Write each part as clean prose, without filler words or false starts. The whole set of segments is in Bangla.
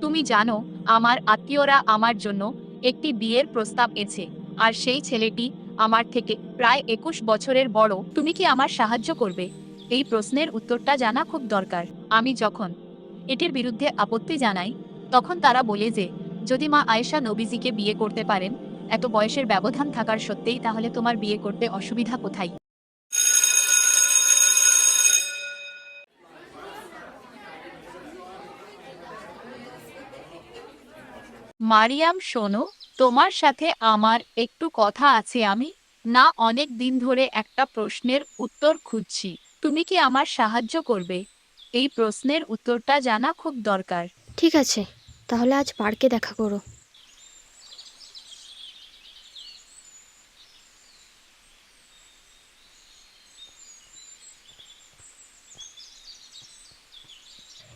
তুমি জানো, আমার আত্মীয়রা আমার জন্য একটি বিয়ের প্রস্তাব এনেছে, আর সেই ছেলেটি আমার থেকে প্রায় 21 বছরের বড়। তুমি কি আমার সাহায্য করবে? এই প্রশ্নের উত্তরটা জানা খুব দরকার। আমি যখন এটির বিরুদ্ধে আপত্তি জানাই, তখন তারা বলে যে যদি মা আয়েশা নবীজিকে বিয়ে করতে পারেন এত বয়সের ব্যবধান থাকার সত্ত্বেই, তাহলে তোমার বিয়ে করতে অসুবিধা কোথায়? মারিয়াম, শোনো, তোমার সাথে আমার একটু কথা আছে। আমি অনেক দিন ধরে একটা প্রশ্নের উত্তর খুঁজছি। তুমি কি আমার সাহায্য করবে? এই প্রশ্নের উত্তরটা জানা খুব দরকার। ঠিক আছে, তাহলে আজ পার্কে দেখা করো।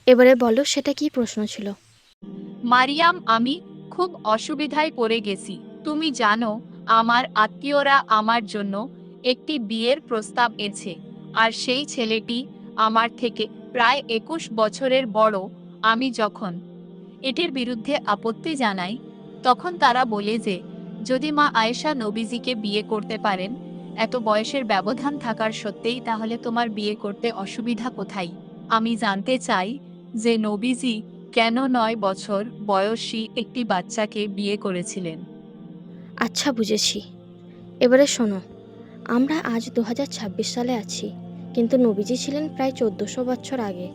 এবারে বলো, সেটা কি প্রশ্ন ছিল? মারিয়াম, আমি খুব অসুবিধায় পড়ে গেছি। তুমি জানো, আমার আত্মীয়রা আমার জন্য একটি বিয়ের প্রস্তাব এনেছে, আর সেই ছেলেটি আমার থেকে প্রায় 21 বছরের বড়। আমি যখন এটির বিরুদ্ধে আপত্তি জানাই, তখন তারা বলে যে যদি মা আয়েশা নবীজিকে বিয়ে করতে পারেন এত বয়সের ব্যবধান থাকার সত্ত্বেই, তাহলে তোমার বিয়ে করতে অসুবিধা কোথায়? আমি জানতে চাই যে নবীজি কেন 9 বছর বয়সী একটি বাচ্চাকে বিয়ে করেছিলেন। আচ্ছা, বুঝেছি। এবারে শোনো, আমরা আজ 2026 সালে আছি, কিন্তু নবীজি ছিলেন প্রায় 1400 বছর আগে।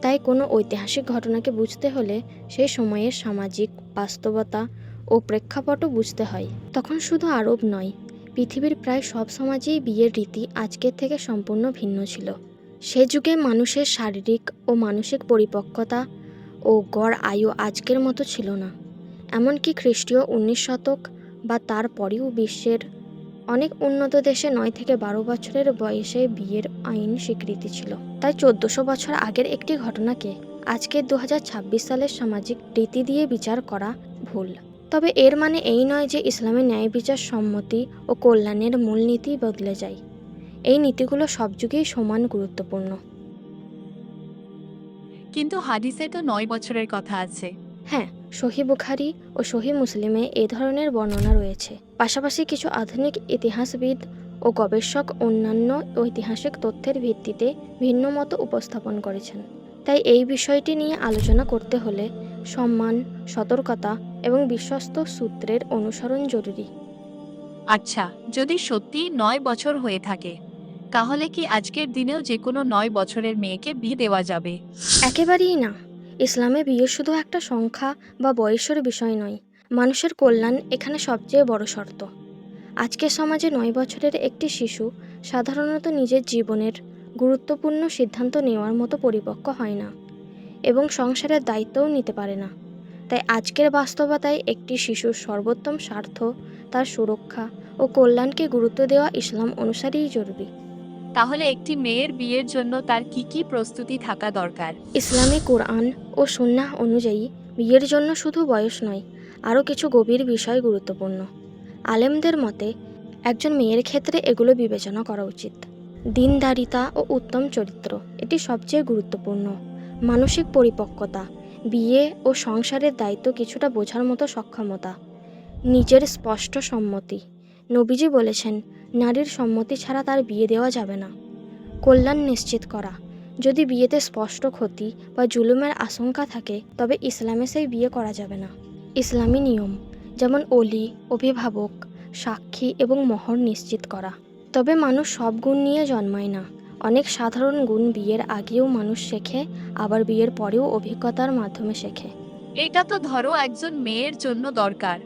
তাই কোনো ঐতিহাসিক ঘটনাকে বুঝতে হলে সেই সময়ের সামাজিক বাস্তবতা ও প্রেক্ষাপটও বুঝতে হয়। তখন শুধু আরব নয়, পৃথিবীর প্রায় সব সমাজেই বিয়ের রীতি আজকের থেকে সম্পূর্ণ ভিন্ন ছিল। সে যুগে মানুষের শারীরিক ও মানসিক পরিপক্কতা ও গড় আয়ু আজকের মতো ছিল না। এমনকি খ্রিস্টীয় 19 শতক বা তার পরেও বিশ্বের অনেক উন্নত দেশে 9 থেকে 12 বছরের বয়সে বিয়ের আইন স্বীকৃতি ছিল। তাই 1400 বছর আগের একটি ঘটনাকে আজকের 2026 সালের সামাজিক রীতি দিয়ে বিচার করা ভুল। তবে এর মানে এই নয় যে ইসলামের ন্যায় বিচার, সম্মতি ও কল্যাণের মূলনীতি বদলে যায়। এই নীতিগুলো সব যুগেই সমান গুরুত্বপূর্ণ। কিন্তু হাদিসে তো 9 বছরের কথা আছে। হ্যাঁ, সহিহ বুখারী ও সহিহ মুসলিমে এ ধরনের বর্ণনা রয়েছে। পাশাপাশি কিছু আধুনিক ইতিহাসবিদ ও গবেষক অন্যান্য ঐতিহাসিক তথ্যের ভিত্তিতে ভিন্ন মত উপস্থাপন করেছেন। তাই এই বিষয়টি নিয়ে আলোচনা করতে হলে সম্মান, সতর্কতা এবং বিশ্বস্ত সূত্রের অনুসরণ জরুরি। আচ্ছা, যদি সত্যি 9 বছর হয়ে থাকে, তাহলে কি আজকের দিনেও যে কোনো 9 বছরের মেয়েকে বিয়ে দেওয়া যাবে? একেবারেই না। ইসলামে বিয়ে শুধু একটা সংখ্যা বা বয়সের বিষয় নয়, মানুষের কল্যাণ এখানে সবচেয়ে বড় শর্ত। আজকের সমাজে 9 বছরের একটি শিশু সাধারণত নিজের জীবনের গুরুত্বপূর্ণ সিদ্ধান্ত নেওয়ার মতো পরিপক্ক হয় না এবং সংসারের দায়িত্বও নিতে পারে না। তাই আজকের বাস্তবতায় একটি শিশুর সর্বোত্তম স্বার্থ, তার সুরক্ষা ও কল্যাণকে গুরুত্ব দেওয়া ইসলাম অনুসারেই জরুরি। তাহলে একটি মেয়ের বিয়ের জন্য তার কি কি প্রস্তুতি থাকা দরকার? ইসলামী কোরআন ও সুন্নাহ অনুযায়ী বিয়ের জন্য শুধু বয়স নয়, আরও কিছু গভীর বিষয় গুরুত্বপূর্ণ। আলেমদের মতে একজন মেয়ের ক্ষেত্রে এগুলো বিবেচনা করা উচিত। দিনদারিতা ও উত্তম চরিত্র, এটি সবচেয়ে গুরুত্বপূর্ণ। মানসিক পরিপক্কতা, বিয়ে ও সংসারের দায়িত্ব কিছুটা বোঝার মতো সক্ষমতা। নিজের স্পষ্ট সম্মতি, নবীজি বলেছেন নারীর সম্মতি ছাড়া তার বিয়ে দেওয়া যাবে না। কল্যাণ নিশ্চিত করা, যদি বিয়েতে স্পষ্ট ক্ষতি বা জুলুমের আশঙ্কা থাকে তবে ইসলামে সেই বিয়ে করা যাবে না। ইসলামী নিয়ম যেমন অলি, অভিভাবক, সাক্ষী এবং মোহর নিশ্চিত করা। তবে মানুষ সব গুণ নিয়ে জন্মায় না। অনেক সাধারণ গুণ বিয়ের আগেও মানুষ শেখে, আবার বিয়ের পরেও অভিজ্ঞতার মাধ্যমে শেখে। এটা তো ধরো একজন মেয়ের জন্য দরকার,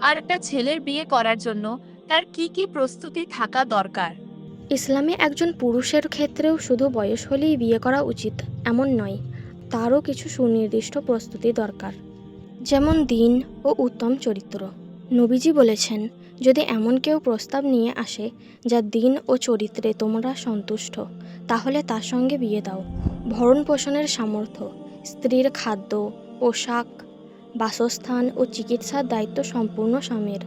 আর একটা ছেলের বিয়ে করার জন্য তার কি কি প্রস্তুতি থাকা দরকার? ইসলামে একজন পুরুষের ক্ষেত্রেও শুধু বয়স হলেই বিয়ে করা উচিত এমন নয়, তারও কিছু সুনির্দিষ্ট প্রস্তুতি দরকার, যেমন দিন ও উত্তম চরিত্র। নবীজি বলেছেন, যদি এমন কেউ প্রস্তাব নিয়ে আসে যা দিন ও চরিত্রে তোমরা সন্তুষ্ট, তাহলে তার সঙ্গে বিয়ে দাও। ভরণ পোষণের সামর্থ্য, স্ত্রীর খাদ্য, পোশাক, বাসস্থান ও চিকিৎসার দায়িত্ব সম্পূর্ণ স্বামীর।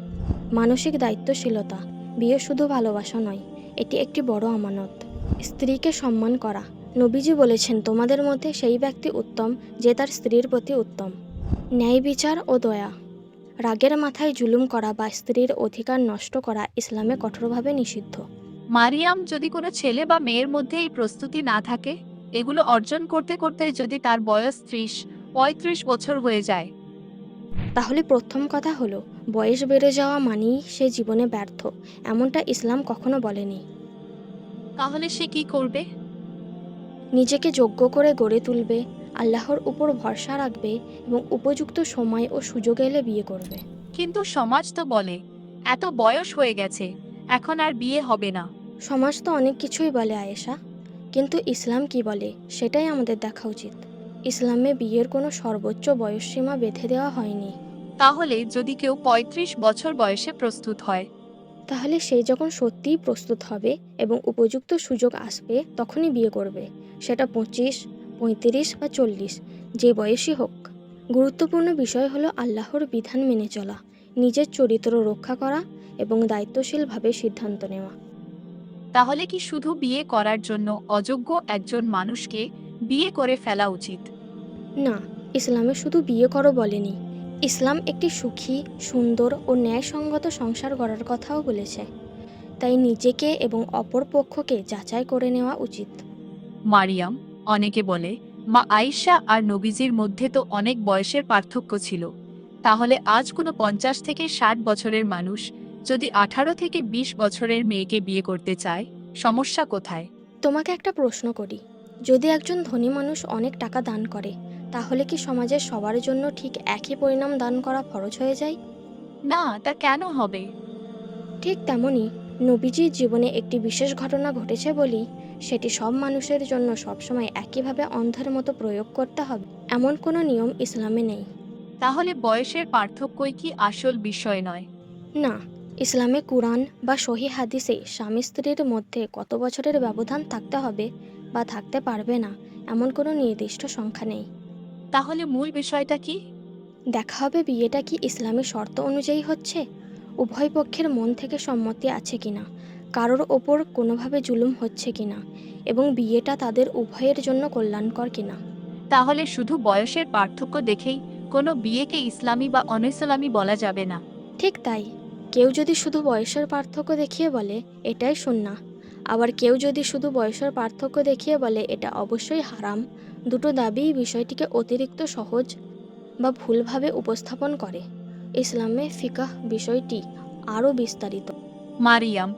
মানসিক দায়িত্বশীলতা, বিয়ে শুধু ভালোবাসা নয়, এটি একটি বড় আমানত। স্ত্রীকে সম্মান করা, নবীজি বলেছেন তোমাদের মধ্যে সেই ব্যক্তি উত্তম যে তার স্ত্রীর প্রতি উত্তম। ন্যায় বিচার ও দয়া। রাগের মাথায় জুলুম করা বা স্ত্রীর অধিকার নষ্ট করা ইসলামে কঠোরভাবে নিষিদ্ধ। মারিয়াম, যদি কোনো ছেলে বা মেয়ের মধ্যে এই প্রস্তুতি না থাকে, এগুলো অর্জন করতে করতে যদি তার বয়স 30-35 বছর হয়ে যায়, তাহলে প্রথম কথা হলো, বয়স বেড়ে যাওয়া মানেই সে জীবনে ব্যর্থ, এমনটা ইসলাম কখনো বলেনি। তাহলে সে কি করবে? নিজেকে যোগ্য করে গড়ে তুলবে, আল্লাহর উপর ভরসা রাখবে এবং উপযুক্ত সময় ও সুযোগ এলে বিয়ে করবে। কিন্তু সমাজ তো বলে এত বয়স হয়ে গেছে, এখন আর বিয়ে হবে না। সমাজ তো অনেক কিছুই বলে আয়েশা, কিন্তু ইসলাম কি বলে সেটাই আমাদের দেখা উচিত। ইসলামে বিয়ের কোনো সর্বোচ্চ বয়সসীমা বেঁধে দেওয়া হয়নি। তাহলে যদি কেউ 35 বছর বয়সে প্রস্তুত হয়, তাহলে সে যখন সত্যিই প্রস্তুত হবে এবং উপযুক্ত সুযোগ আসবে তখনই বিয়ে করবে, সেটা 25, 35 বা 40, যে বয়সই হোক। গুরুত্বপূর্ণ বিষয় হলো আল্লাহর বিধান মেনে চলা, নিজের চরিত্র রক্ষা করা এবং দায়িত্বশীলভাবে সিদ্ধান্ত নেওয়া। তাহলে কি শুধু বিয়ে করার জন্য অযোগ্য একজন মানুষকে বিয়ে করে ফেলা উচিত? না, ইসলামে শুধু বিয়ে করো বলেনি, ইসলাম একটি সুখী, সুন্দর ও ন্যায়সঙ্গত সংসার গড়ার কথাও বলেছে। তাই নিজেকে এবং অপর পক্ষকে যাচাই করে নেওয়া উচিত। মারিয়াম, অনেকে বলে মা আয়েশা আর নবীজির মধ্যে তো অনেক বয়সের পার্থক্য ছিল, তাহলে আজ কোনো 50 থেকে 60 বছরের মানুষ যদি 18 থেকে 20 বছরের মেয়েকে বিয়ে করতে চায়, সমস্যা কোথায়? তোমাকে একটা প্রশ্ন করি, যদি একজন ধনী মানুষ অনেক টাকা দান করে, তাহলে কি সমাজের সবার জন্য ঠিক একই পরিণাম দান করা ফরজ হয়ে যায়? না, তা কেন হবে? ঠিক তেমনই, নবীজির জীবনে একটি বিশেষ ঘটনা ঘটেছে বলেই সেটি সব মানুষের জন্য সবসময় একইভাবে অন্ধের মতো প্রয়োগ করতে হবে এমন কোনো নিয়ম ইসলামে নেই। তাহলে বয়সের পার্থক্যই কি আসল বিষয় নয়? না, ইসলামে কুরআন বা সহি হাদিসে স্বামী স্ত্রীর মধ্যে কত বছরের ব্যবধান থাকতে হবে বা থাকতে পারবে না এমন কোনো নির্দিষ্ট সংখ্যা নেই। তাহলে মূল বিষয়টা কি? দেখা হবে বিয়েটা কি ইসলামী শর্ত অনুযায়ী হচ্ছে, উভয় পক্ষের মন থেকে সম্মতি আছে কিনা, কারোর ওপর কোনোভাবে জুলুম হচ্ছে কিনা এবং বিয়েটা তাদের উভয়ের জন্য কল্যাণকর কিনা। তাহলে শুধু বয়সের পার্থক্য দেখেই কোনো বিয়েকে ইসলামী বা অনইসলামী বলা যাবে না? ঠিক তাই, কেউ যদি শুধু বয়সের পার্থক্য দেখিয়ে বলে এটাই সুন্নাহ, আবার কেউ যদি শুধু বয়সের পার্থক্য দেখিয়ে বলে এটা অবশ্যই হারাম, দুটো দাবিই বিষয়টিকে অতিরিক্ত সহজ বা ভুলভাবে উপস্থাপন করে। ইসলামে ফিকাহ বিষয়টি আরও বিস্তারিত। মারিয়াম,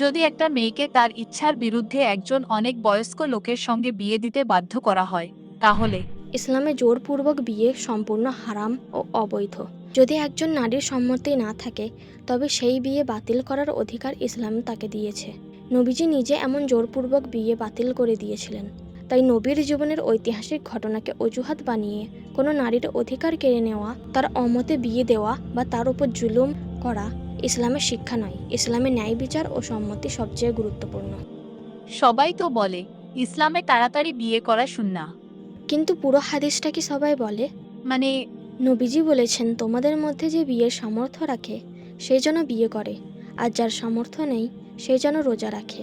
যদি একটা মেয়েকে তার ইচ্ছার বিরুদ্ধে একজন অনেক বয়স্ক লোকের সঙ্গে বিয়ে দিতে বাধ্য করা হয়, তাহলে? ইসলামে জোরপূর্বক বিয়ে সম্পূর্ণ হারাম ও অবৈধ। যদি একজন নারীর সম্মতি না থাকে, তবে সেই বিয়ে বাতিল করার অধিকার ইসলাম তাকে দিয়েছে। নবীজি নিজে এমন জোরপূর্বক বিয়ে বাতিল করে দিয়েছিলেন। তাই নবীর জীবনের ঐতিহাসিক ঘটনাকে অজুহাত বানিয়ে কোনো নারীর অধিকার কেড়ে নেওয়া, তার অমতে বিয়ে দেওয়া বা তার উপর জুলুম করা ইসলামের শিক্ষা নয়। ইসলামে ন্যায় বিচার ও সম্মতি সবচেয়ে গুরুত্বপূর্ণ। সবাই তো বলে ইসলামে তাড়াতাড়ি বিয়ে করা সুন্নাহ। কিন্তু পুরো হাদিসটা কি সবাই বলে? মানে? নবীজি বলেছেন, তোমাদের মধ্যে যে বিয়ের সামর্থ্য রাখে সে যেন বিয়ে করে, আর যার সামর্থ্য নেই সে যেন রোজা রাখে।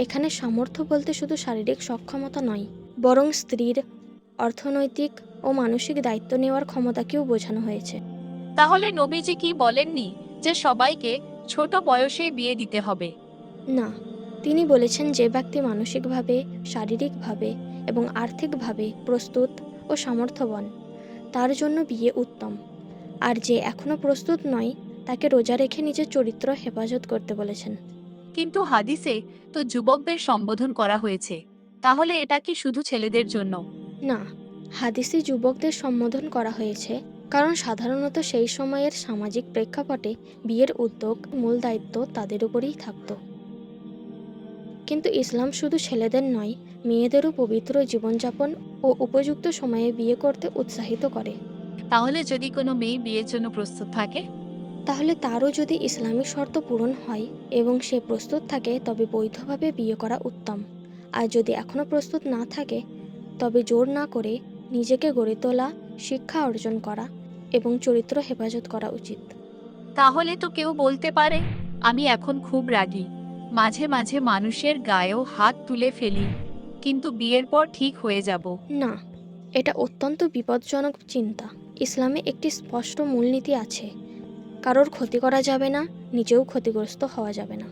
এখানে সামর্থ্য বলতে শুধু শারীরিক সক্ষমতা নয়, বরং স্ত্রীর অর্থনৈতিক ও মানসিক দায়িত্ব নেওয়ার ক্ষমতাকেও বোঝানো হয়েছে। তাহলে নবীজি কি বলেননি যে সবাইকে ছোট বয়সেই বিয়ে দিতে হবে? না, তিনি বলেছেন যে ব্যক্তি মানসিকভাবে, শারীরিকভাবে এবং আর্থিকভাবে প্রস্তুত ও সামর্থ্যবান তার জন্য বিয়ে উত্তম, আর যে এখনও প্রস্তুত নয় তাকে রোজা রেখে নিজের চরিত্র হেফাজত করতে বলেছেন। কিন্তু হাদিসে তো যুবকদের সম্বোধন করা হয়েছে, তাহলে এটা কি শুধু ছেলেদের জন্য? না, হাদিসে যুবকদের সম্বোধন করা হয়েছে কারণ সাধারণত সেই সময়ের সামাজিক প্রেক্ষাপটে বিয়ের উদ্যোগ, মূল দায়িত্ব তাদের উপরেই থাকত। কিন্তু ইসলাম শুধু ছেলেদের নয়, মেয়েদেরও পবিত্র জীবনযাপন ও উপযুক্ত সময়ে বিয়ে করতে উৎসাহিত করে। তাহলে যদি কোনো মেয়ে বিয়ের জন্য প্রস্তুত থাকে, তাহলে তারও যদি ইসলামী শর্ত পূরণ হয় এবং সে প্রস্তুত থাকে, তবে বৈধভাবে বিয়ে করা উত্তম। আর যদি এখনও প্রস্তুত না থাকে, তবে জোর না করে নিজেকে গড়ে তোলা, শিক্ষা অর্জন করা এবং চরিত্র হেফাজত করা উচিত। তাহলে তো কেউ বলতে পারে আমি এখন খুব রাগী, মাঝে মাঝে মানুষের গায়েও হাত তুলে ফেলি, কিন্তু বিয়ের পর ঠিক হয়ে যাব। না, এটা অত্যন্ত বিপজ্জনক চিন্তা। ইসলামে একটি স্পষ্ট মূলনীতি আছে, কারোর ক্ষতি করা যাবে না, নিজেও ক্ষতিগ্রস্ত হওয়া যাবে না।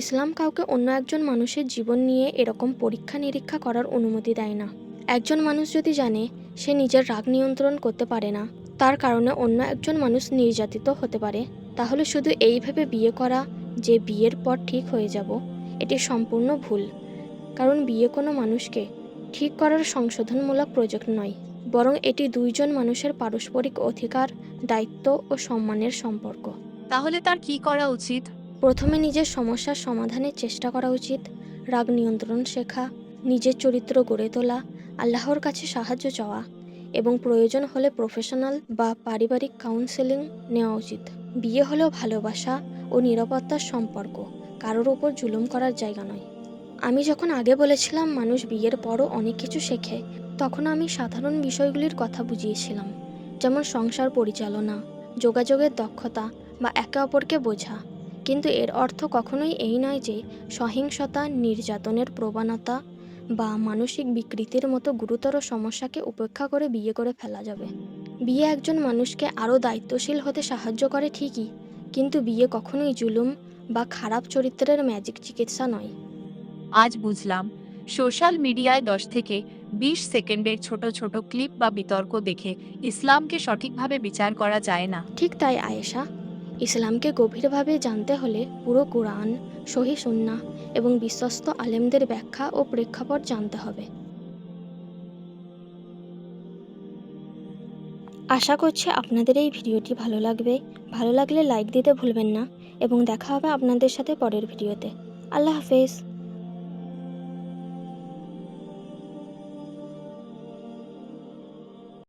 ইসলাম কাউকে অন্য একজন মানুষের জীবন নিয়ে এরকম পরীক্ষা নিরীক্ষা করার অনুমতি দেয় না। একজন মানুষ যদি জানে সে নিজের রাগ নিয়ন্ত্রণ করতে পারে না, তার কারণে অন্য একজন মানুষ নির্যাতিত হতে পারে, তাহলে শুধু এই ভেবে বিয়ে করা যে বিয়ের পর ঠিক হয়ে যাব, এটি সম্পূর্ণ ভুল। কারণ বিয়ে কোনো মানুষকে ঠিক করার সংশোধনমূলক প্রজেক্ট নয়, বরং এটি দুইজন মানুষের পারস্পরিক অধিকার, দায়িত্ব ও সম্মানের সম্পর্ক। তাহলে তার কি করা উচিত? প্রথমে নিজের সমস্যার সমাধানের চেষ্টা করা উচিত, রাগ নিয়ন্ত্রণ শেখা, নিজের চরিত্র গড়ে তোলা, আল্লাহর কাছে সাহায্য চাওয়া এবং প্রয়োজন হলে প্রফেশনাল বা পারিবারিক কাউন্সেলিং নেওয়া উচিত। বিয়ে হলো ভালোবাসা ও নিরাপত্তার সম্পর্ক, কারোর ওপর জুলুম করার জায়গা নয়। আমি যখন আগে বলেছিলাম মানুষ বিয়ের পরও অনেক কিছু শেখে, তখন আমি সাধারণ বিষয়গুলির কথা বুঝিয়েছিলাম, যেমন সংসার পরিচালনা, যোগাযোগের দক্ষতা বা একে অপরকে বোঝা। কিন্তু এর অর্থ কখনোই এই নয় যে সহিংসতা, নির্যাতনের প্রবণতা বা মানসিক বিকৃতির মতো গুরুতর সমস্যাকে উপেক্ষা করে বিয়ে করে ফেলা যাবে। বিয়ে একজন মানুষকে আরও দায়িত্বশীল হতে সাহায্য করে ঠিকই, কিন্তু বিয়ে কখনোই জুলুম বা খারাপ চরিত্রের ম্যাজিক চিকিৎসা নয়। আজ বুঝলাম, সোশ্যাল মিডিয়ায় 10 থেকে 20 সেকেন্ডের ছোট ছোট ক্লিপ বা বিতর্ক দেখে ইসলামকে সঠিকভাবে বিচার করা যায় না। ঠিক তাই আয়েশা, ইসলামকে গভীরভাবে জানতে হলে পুরো কুরআন, সহিহ সুন্নাহ এবং বিশ্বস্ত আলেমদের ব্যাখ্যা ও প্রেক্ষাপট জানতে হবে। আশা করছি আপনাদের এই ভিডিওটি ভালো লাগবে। ভালো লাগলে লাইক দিতে ভুলবেন না এবং দেখা হবে আপনাদের সাথে পরের ভিডিওতে। আল্লাহ হাফেজ।